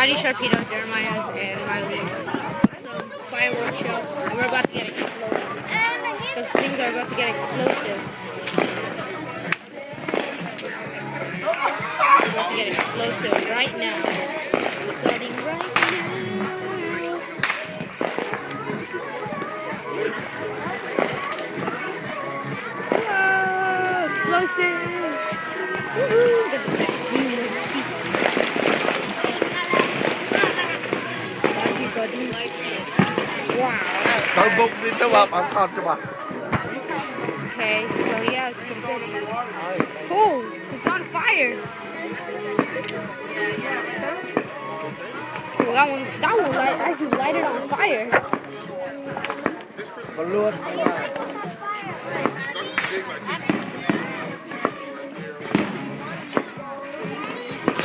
Mighty Sharpedo, Jeremiah's, and Miley's fireworks show. And we're about to get exploded. Those things are about to get explosive. We're about to get explosive right now. Starting right now. Whoa, explosives! Woohoo! The best view of the sea. Wow. Okay, so yeah, it's completely. Oh, it's on fire. Oh, that one actually lighted on fire.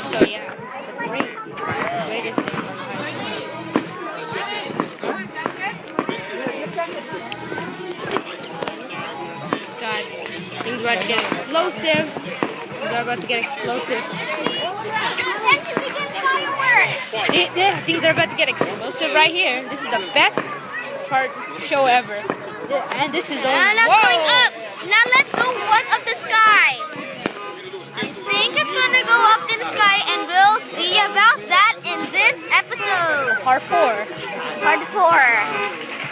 So yeah, the greatest thing. God, things are about to get explosive. Things are about to get explosive. Yeah, things are about to get explosive right here. This is the best part show ever. And this is the going up. Now let's go one up the sky. I think it's gonna go up in the sky, and we'll see about that in this episode. Part 4. Part 4.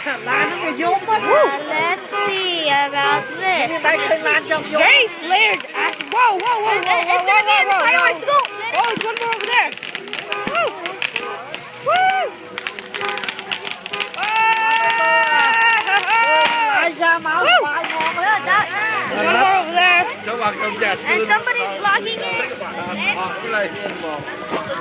Let's see about this. Very flared. Whoa, whoa, whoa, It's gonna be in the fireworks. Go. Oh, there's one more over there. Woo! Woo! There's one more over there. And somebody's blocking it.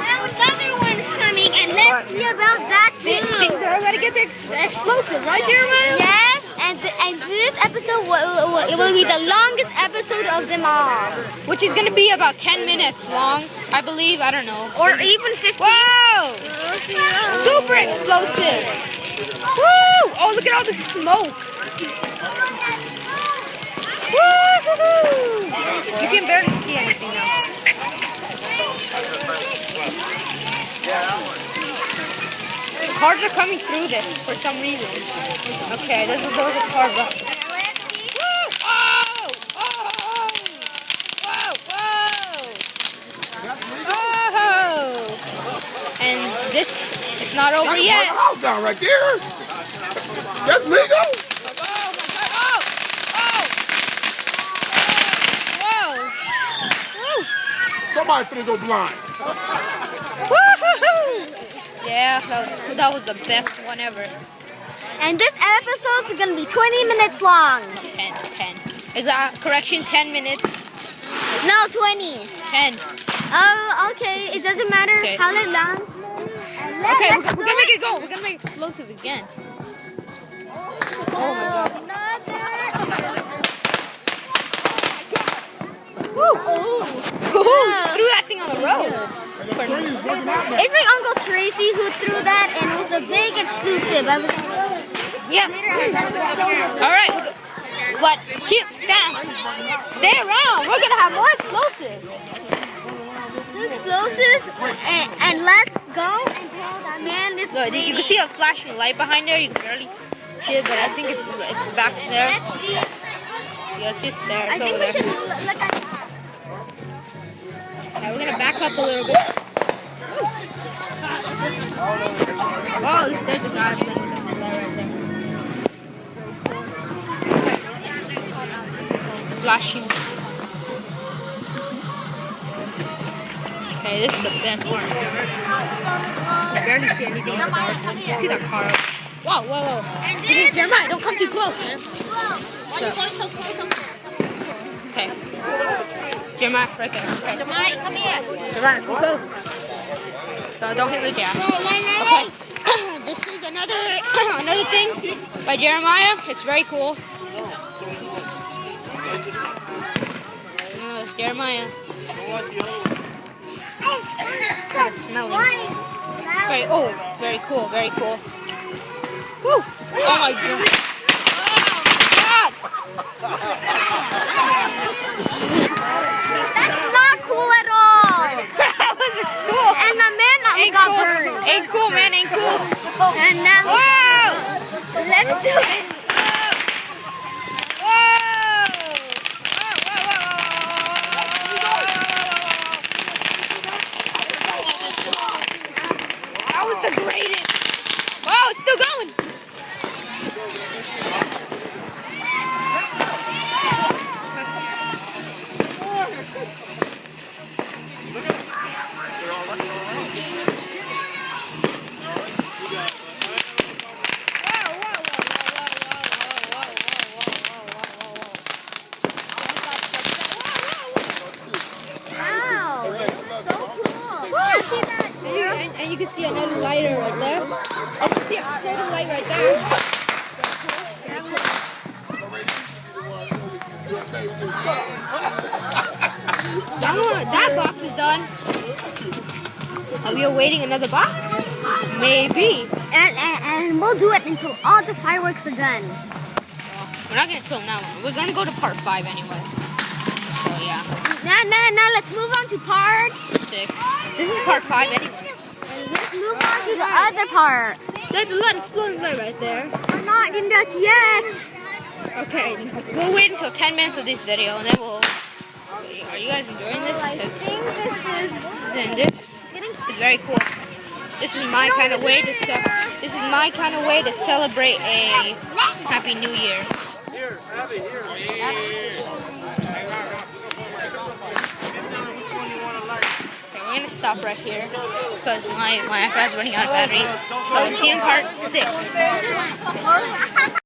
Now another one's coming, and let's see about that too. Things are about to get explosive, right, Jeremiah? Yes, and this episode will be the longest episode of them all. Which is going to be about 10 minutes long, I believe. I don't know. Or even 15. Whoa! Super explosive. Woo! Oh, look at all the smoke. Woo-hoo-hoo! You can barely see anything now. Cars are coming through this for some reason. Okay, those are cars up. Woo! Oh! Oh! Whoa! Whoa! Oh! And this is not over yet. The house down right there. That's legal. Somebody finna go blind. Woo-hoo-hoo! Yeah, that was the best one ever. And this episode's gonna be 20 minutes long. 10. Is that correction? 10 minutes? No, 20. 10. Oh, okay. It doesn't matter how long. Okay, we're gonna make it go. We're gonna make it explosive again. Oh my God. Woo! Who threw that thing on the road? It's my Uncle Tracy who threw that, and it was a big explosive. Yeah. All right. But stay around. We're gonna have more explosives. Explosives, and let's go and tell that man this. So you can see a flashing light behind there. You can barely see it, but I think it's back there. Let's see. Yeah, it's just there. It's I think over we there. should look at that. Yeah, we're gonna back up a little bit. Oh, there's a guy playing with the flare right there. Flashing. Okay, this is the best one. You can barely see anything in the dark. You can see that car. Whoa, whoa, whoa. Jeremiah, don't come too close, man. Okay. Jeremiah, right there. Okay. Jeremiah, come here. Jeremiah, come close. Don't hit the jab. Okay. This is another thing by Jeremiah. It's very cool. Oh, it's Jeremiah. Kind of smelling. Very cool, very cool. Woo! Oh my God! That's not cool at all. That wasn't cool. And the man got burned. Ain't cool, man. Ain't cool. And now, Wow! let's do it. That was the greatest. Wow, it's still going. Wow, so cool. Now see that? And you can see another lighter right there. And you can see a exploding light right there. That box is done. Are we awaiting another box? Maybe. And we'll do it until all the fireworks are done. We're not gonna film that one. We're gonna go to part 5 anyway. So yeah. Now let's move on to part 6. This is part 5 anyway. Let's move on to the other part. There's a lot exploding light right there. We're not in that yet. Okay, we'll wait until 10 minutes of this video and then we'll. Are you guys enjoying this? I think This is very cool. This is my kind of way to celebrate a Happy New Year. Here, have it here. Okay, we're gonna stop right here because my iPad's running out of battery. So see you in part 6.